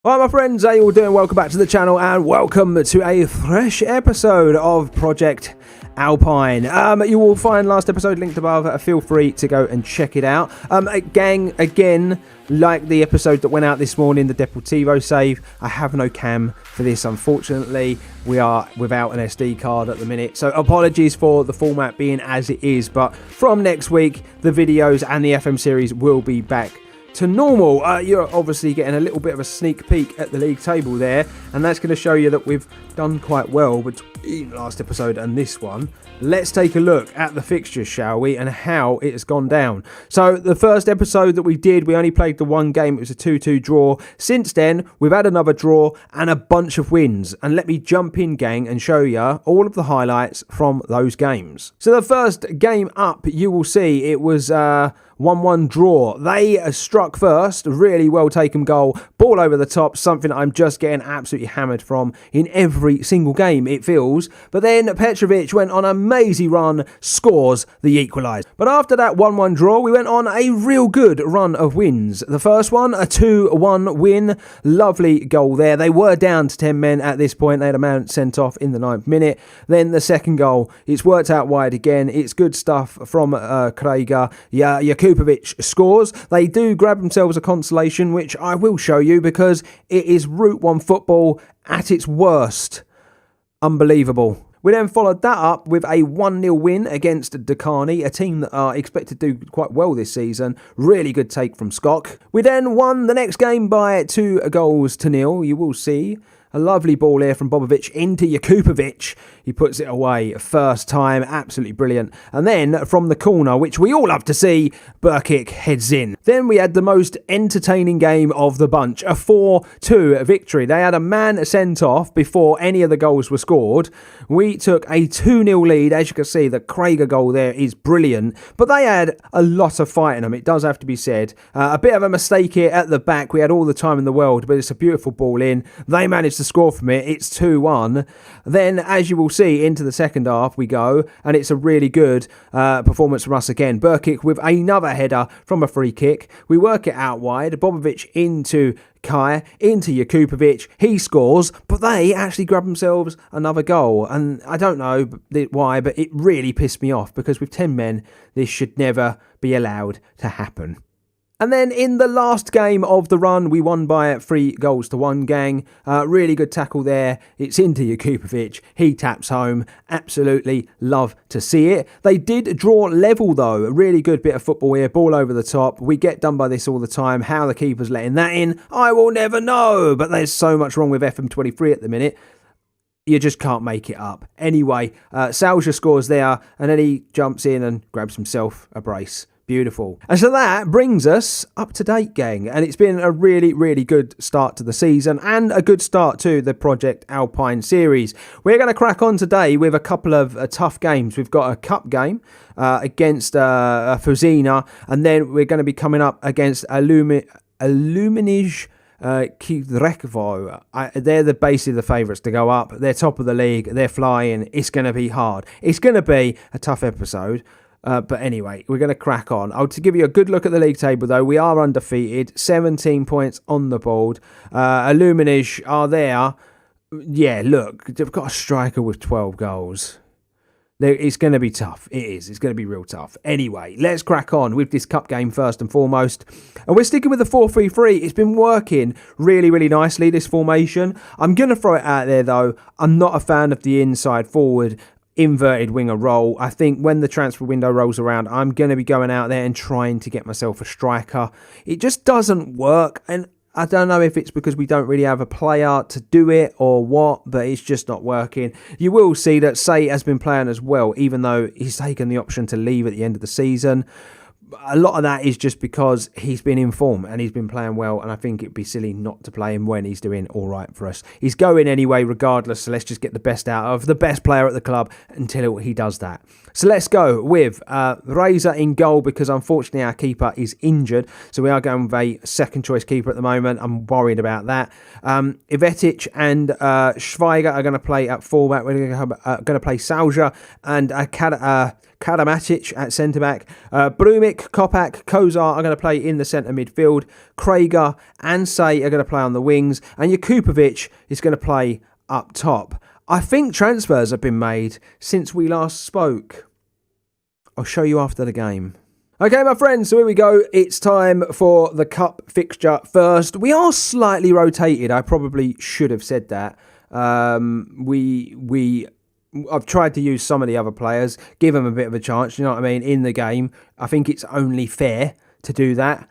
Hi my friends, how you all doing? Welcome back to the channel and welcome to a fresh episode of Project Alpine. You will find last episode linked above. Feel free to go and check it out. Gang, again, like the episode that went out this morning, the Deportivo save, I have no cam for this, unfortunately. We are without an SD card at the minute, so apologies for the format being as it is, but from next week, the videos and the FM series will be back to normal. You're obviously getting a little bit of a sneak peek at the league table there, and that's going to show you that we've done quite well between last episode and this one. Let's take a look at the fixtures, shall we, and how it has gone down. So the first episode that we did, we only played the one game. It was a 2-2 draw. Since then, we've had another draw and a bunch of wins, and let me jump in, gang, and show you all of the highlights from those games. So the first game up, you will see it was 1-1 draw. They struck first, really well taken goal, ball over the top, something I'm just getting absolutely hammered from in every single game, it feels. But then Petrovic went on a mazy run, scores the equaliser. But after that 1-1 draw, we went on a real good run of wins. The first one, a 2-1 win, lovely goal there. They were down to 10 men at this point. They had a man sent off in the 9th minute. Then the second goal, it's worked out wide again. It's good stuff from Kranj. Jakupovic scores. They do grab themselves a consolation, which I will show you because it is Route 1 football at its worst. Unbelievable. We then followed that up with a 1-0 win against Dakani, a team that are expected to do quite well this season. Really good take from Skok. We then won the next game by 2-0. You will see a lovely ball here from Bobovic into Jakupovic. He puts it away first time. Absolutely brilliant. And then from the corner, which we all love to see, Burkic heads in. Then we had the most entertaining game of the bunch. A 4-2 victory. They had a man sent off before any of the goals were scored. We took a 2-0 lead. As you can see, the Kranj goal there is brilliant. But they had a lot of fight in them. It does have to be said. A bit of a mistake here at the back. We had all the time in the world, but it's a beautiful ball in. They managed to score from it. It's 2-1. Then, as you will see, into the second half we go, and it's a really good performance from us again. Burkic with another header from a free kick. We work it out wide. Bobovic into Kai, into Jakupovic. He scores, but they actually grab themselves another goal. And I don't know why, but it really pissed me off because with 10 men, this should never be allowed to happen. And then in the last game of the run, we won by 3-1, gang. Really good tackle there. It's into Jakupovic. He taps home. Absolutely love to see it. They did draw level, though. A really good bit of football here. Ball over the top. We get done by this all the time. How the keeper's letting that in, I will never know. But there's so much wrong with FM23 at the minute. You just can't make it up. Anyway, Salja scores there, and then he jumps in and grabs himself a brace. Beautiful. And so that brings us up to date, gang. And it's been a really, really good start to the season and a good start to the Project Alpine series. We're going to crack on today with a couple of tough games. We've got a cup game against Fuzina, and then we're going to be coming up against Aluminish Kidrekvo. They're basically the favourites to go up. They're top of the league. They're flying. It's going to be hard. It's going to be a tough episode. But anyway, we're going to crack on. To give you a good look at the league table, though, we are undefeated. 17 points on the board. Aluminish are there. Yeah, look, they've got a striker with 12 goals. It's going to be tough. It is. It's going to be real tough. Anyway, let's crack on with this cup game first and foremost. And we're sticking with the 4-3-3. It's been working really, really nicely, this formation. I'm going to throw it out there, though. I'm not a fan of the inside forward inverted winger role. I think when the transfer window rolls around, I'm going to be going out there and trying to get myself a striker. It just doesn't work, and I don't know if it's because we don't really have a player to do it or what, but it's just not working. You will see that Say has been playing as well, even though he's taken the option to leave at the end of the season. A lot of that is just because he's been in form and he's been playing well, and I think it'd be silly not to play him when he's doing all right for us. He's going anyway regardless, so let's just get the best out of the best player at the club until he does that. So let's go with Reza in goal because unfortunately our keeper is injured, so we are going with a second choice keeper at the moment. I'm worried about that. Ivetic and Schweiger are going to play at fullback. We're going to play Salja and Karabatic at centre-back. Brumic, Kopak, Kozar are going to play in the centre midfield. Krager and Say are going to play on the wings. And Jakupovic is going to play up top. I think transfers have been made since we last spoke. I'll show you after the game. Okay, my friends, so here we go. It's time for the cup fixture first. We are slightly rotated. I probably should have said that. I've tried to use some of the other players, give them a bit of a chance, you know what I mean, in the game. I think it's only fair to do that.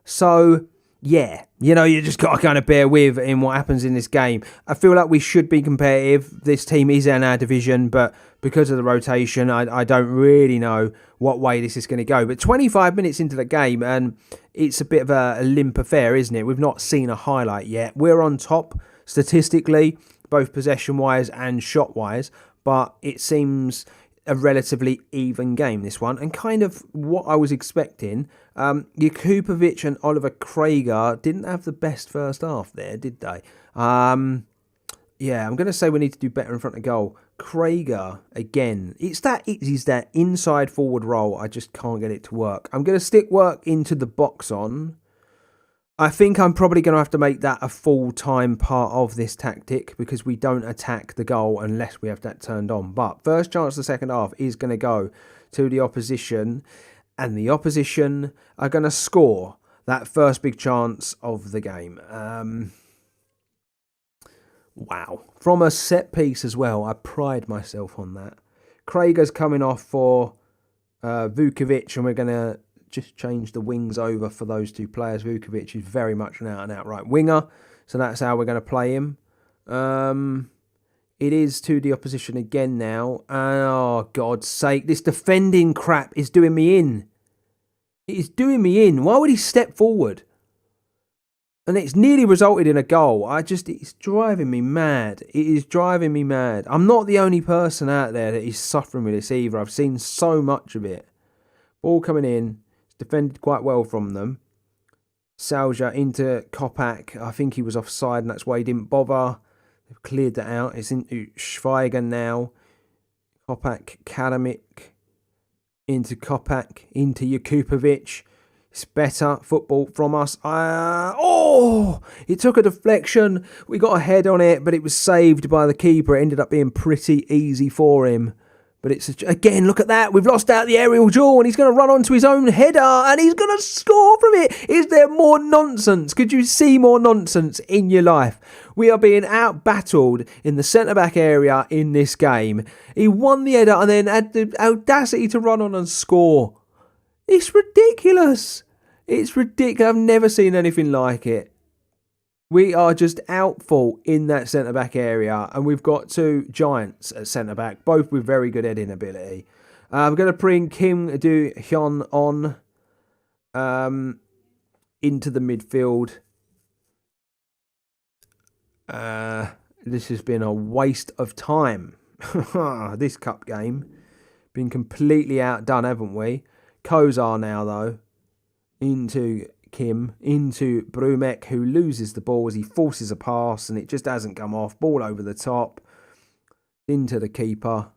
So, yeah, you know, you just got to kind of bear with in what happens in this game. I feel like we should be competitive. This team is in our division, but because of the rotation, I don't really know what way this is going to go. But 25 minutes into the game, and it's a bit of a limp affair, isn't it? We've not seen a highlight yet. We're on top statistically, both possession-wise and shot-wise, but it seems a relatively even game, this one, and kind of what I was expecting. Jakupovic and Oliver Krager didn't have the best first half there, did they? Yeah, I'm going to say we need to do better in front of goal. Krager, again, it's that inside forward role. I just can't get it to work. I'm going to stick work into the box on. I think I'm probably going to have to make that a full-time part of this tactic because we don't attack the goal unless we have that turned on. But first chance of the second half is going to go to the opposition, and the opposition are going to score that first big chance of the game. Wow. From a set piece as well. I pride myself on that. Krager's coming off for Vukovic, and we're going to just change the wings over for those two players. Vukovic is very much an out-and-out right winger, so that's how we're going to play him. It is to the opposition again now. Oh, God's sake, this defending crap is doing me in. It is doing me in. Why would he step forward? And it's nearly resulted in a goal. It's driving me mad. It is driving me mad. I'm not the only person out there that is suffering with this either. I've seen so much of it. Ball coming in. Defended quite well from them. Salja into Kopak. I think he was offside and that's why he didn't bother. They've cleared that out. It's into Schweiger now. Kopak, Karamik. Into Kopak. Into Jakupovic. It's better football from us. It took a deflection. We got a head on it, but it was saved by the keeper. It ended up being pretty easy for him. But it's, again, look at that. We've lost out the aerial duel and he's going to run onto his own header and he's going to score from it. Is there more nonsense? Could you see more nonsense in your life? We are being out-battled in the centre-back area in this game. He won the header and then had the audacity to run on and score. It's ridiculous. It's ridiculous. I've never seen anything like it. We are just out full in that centre-back area. And we've got two giants at centre-back, both with very good heading ability. I'm going to bring Kim Do-hyun on into the midfield. This has been a waste of time. This cup game. Been completely outdone, haven't we? Kozar now, though. Into Kim, into Brumek, who loses the ball as he forces a pass and it just hasn't come off. Ball over the top. Into the keeper.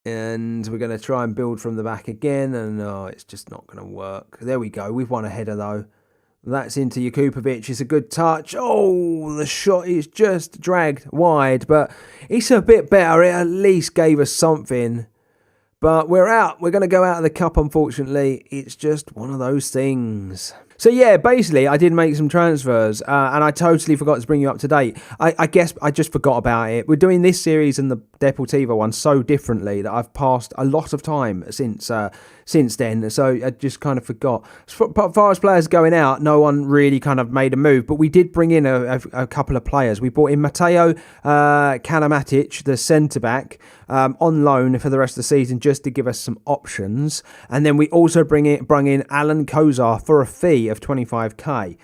And we're going to try and build from the back again. And it's just not going to work. There we go. We've won a header, though. That's into Jakupovic. It's a good touch. Oh, the shot is just dragged wide. But it's a bit better. It at least gave us something. But we're out. We're going to go out of the cup, unfortunately. It's just one of those things. So, yeah, basically, I did make some transfers, and I totally forgot to bring you up to date. I guess I just forgot about it. We're doing this series and the Deportivo one so differently that I've passed a lot of time since then, so I just kind of forgot. As far as players going out, no one really kind of made a move, but we did bring in a couple of players. We brought in Mateo Kalamatic, the centre-back, on loan for the rest of the season just to give us some options. And then we also brung in Alan Kozar for a fee of 25k.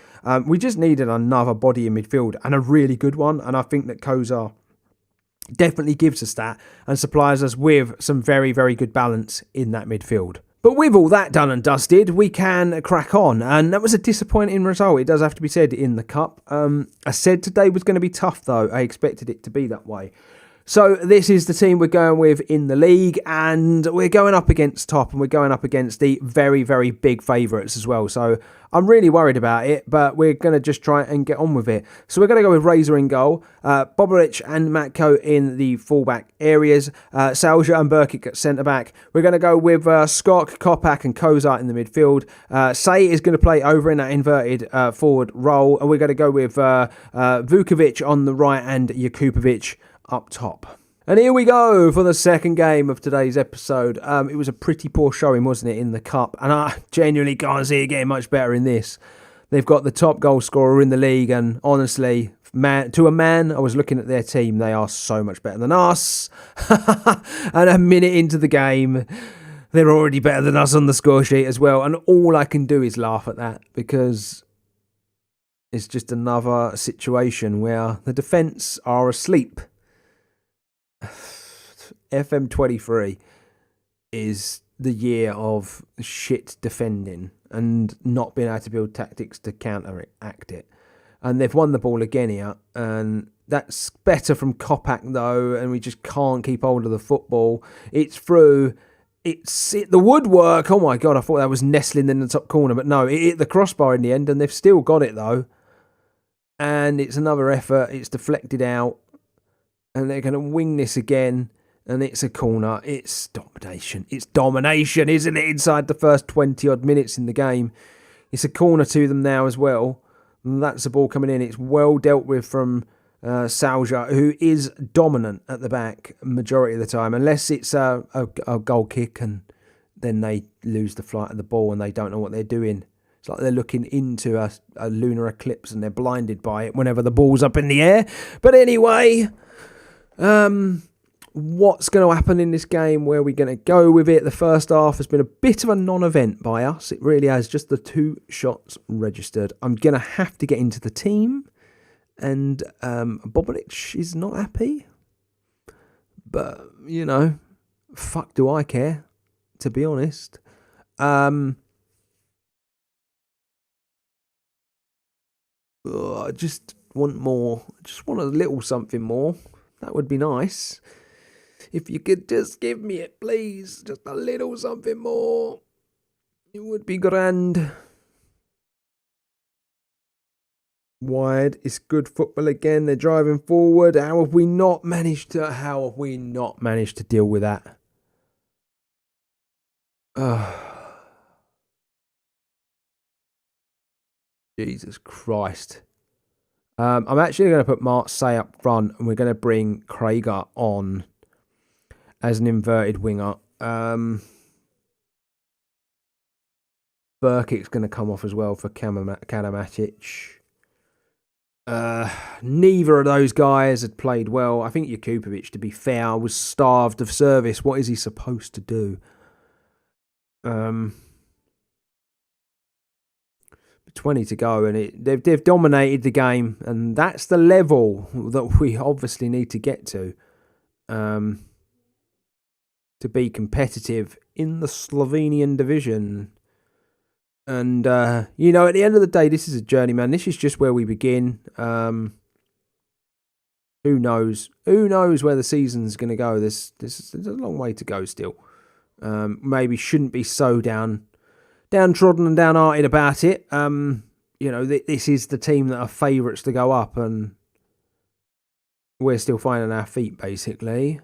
We just needed another body in midfield and a really good one. And I think that Kozar definitely gives us that and supplies us with some very, very good balance in that midfield. But with all that done and dusted, we can crack on. And that was a disappointing result, it does have to be said, in the cup. I said today was going to be tough, though. I expected it to be that way. So this is the team we're going with in the league, and we're going up against top, and we're going up against the very, very big favourites as well. So I'm really worried about it, but we're going to just try and get on with it. So we're going to go with Razor in goal, Bobarich and Matko in the fullback areas, Salja and Burkic at centre-back. We're going to go with Skok, Kopak and Kozart in the midfield. Say is going to play over in that inverted forward role, and we're going to go with Vukovic on the right and Jakupovic up top. And here we go for the second game of today's episode. It was a pretty poor showing, wasn't it, in the cup? And I genuinely can't see it getting much better in this. They've got the top goal scorer in the league, and honestly, to a man, I was looking at their team. They are so much better than us. And a minute into the game, they're already better than us on the score sheet as well. And all I can do is laugh at that, because it's just another situation where the defence are asleep. FM23 is the year of shit defending and not being able to build tactics to counteract it. And they've won the ball again here, and that's better from Kopak though, and we just can't keep hold of the football. It's through. It's hit the woodwork. Oh my God, I thought that was nestling in the top corner, but no, it hit the crossbar in the end, and they've still got it though. And it's another effort. It's deflected out. And they're going to wing this again. And it's a corner. It's domination. It's domination, isn't it? Inside the first 20-odd minutes in the game. It's a corner to them now as well. And that's the ball coming in. It's well dealt with from Salja, who is dominant at the back majority of the time. Unless it's a goal kick and then they lose the flight of the ball and they don't know what they're doing. It's like they're looking into a lunar eclipse and they're blinded by it whenever the ball's up in the air. But anyway... what's going to happen in this game? Where are we going to go with it? The first half has been a bit of a non-event by us. It really has. Just the 2 shots registered. I'm going to have to get into the team. And Bobarich is not happy. But, you know, fuck do I care, to be honest. I just want more. I just want a little something more. That would be nice. If you could just give me it, please. Just a little something more. It would be grand. Wide. It's good football again. They're driving forward. How have we not managed to deal with that? Jesus Christ. I'm actually going to put Marseille up front, and we're going to bring Krieger on as an inverted winger. Burkic's going to come off as well for Kanamatic. Neither of those guys had played well. I think Jakupovic, to be fair, was starved of service. What is he supposed to do? 20 to go, and they've dominated the game, and that's the level that we obviously need to get to be competitive in the Slovenian division. And you know, at the end of the day, this is a journey, man. This is just where we begin. Who knows where the season's going to go? There's a long way to go still. Maybe shouldn't be so downtrodden and downhearted about it. You know, this is the team that are favourites to go up, and we're still finding our feet, basically.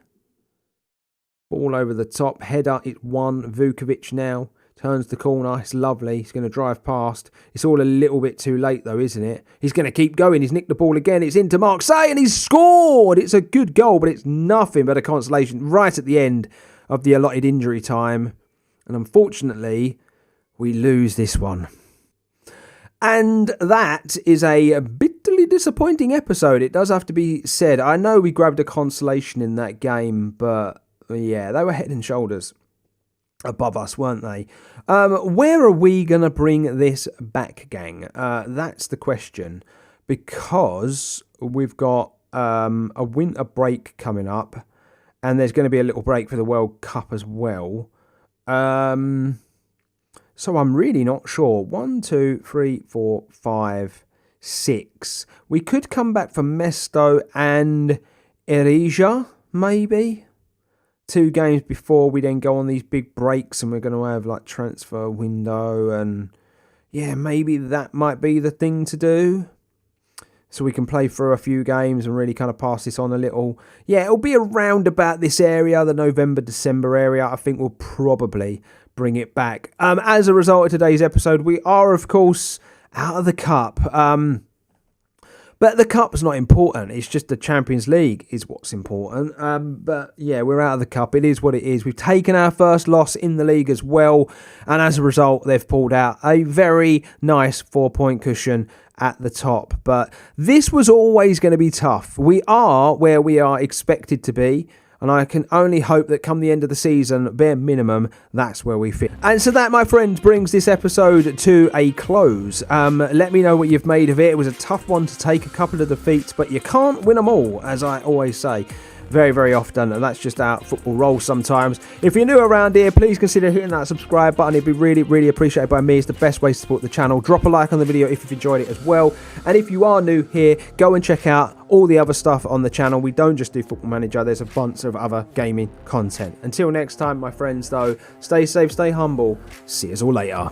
Ball over the top, header, it's one. Vukovic now turns the corner, it's lovely. He's going to drive past. It's all a little bit too late, though, isn't it? He's going to keep going. He's nicked the ball again. It's into Marseille, and he's scored. It's a good goal, but it's nothing but a consolation right at the end of the allotted injury time. And unfortunately, we lose this one. And that is a bitterly disappointing episode. It does have to be said. I know we grabbed a consolation in that game, but yeah, they were head and shoulders above us, weren't they? Where are we going to bring this back, gang? That's the question. Because we've got a winter break coming up, and there's going to be a little break for the World Cup as well. So I'm really not sure. 1, 2, 3, 4, 5, 6. We could come back for Mesto and Erija. maybe. 2 games before we then go on these big breaks, and we're going to have like transfer window, and yeah, maybe that might be the thing to do. So we can play through a few games and really kind of pass this on a little. Yeah, it'll be around about this area, the November, December area. I think we'll probably bring it back. As a result of today's episode, we are, of course, out of the cup. But the cup's not important. It's just the Champions League is what's important. But yeah, we're out of the cup. It is what it is. We've taken our first loss in the league as well. And as a result, they've pulled out a very nice 4-point cushion at the top. But this was always going to be tough. We are where we are expected to be. And I can only hope that come the end of the season, bare minimum, that's where we fit. And so that, my friends, brings this episode to a close. Let me know what you've made of it. It was a tough one to take, a couple of defeats, but you can't win them all, as I always say. Very, very often, and that's just how football rolls sometimes. If you're new around here, please consider hitting that subscribe button. It'd be really, really appreciated by me. It's the best way to support the channel. Drop a like on the video if you've enjoyed it as well. And if you are new here, go and check out all the other stuff on the channel. We don't just do Football Manager. There's a bunch of other gaming content. Until next time, my friends, though, stay safe, stay humble. See us all later.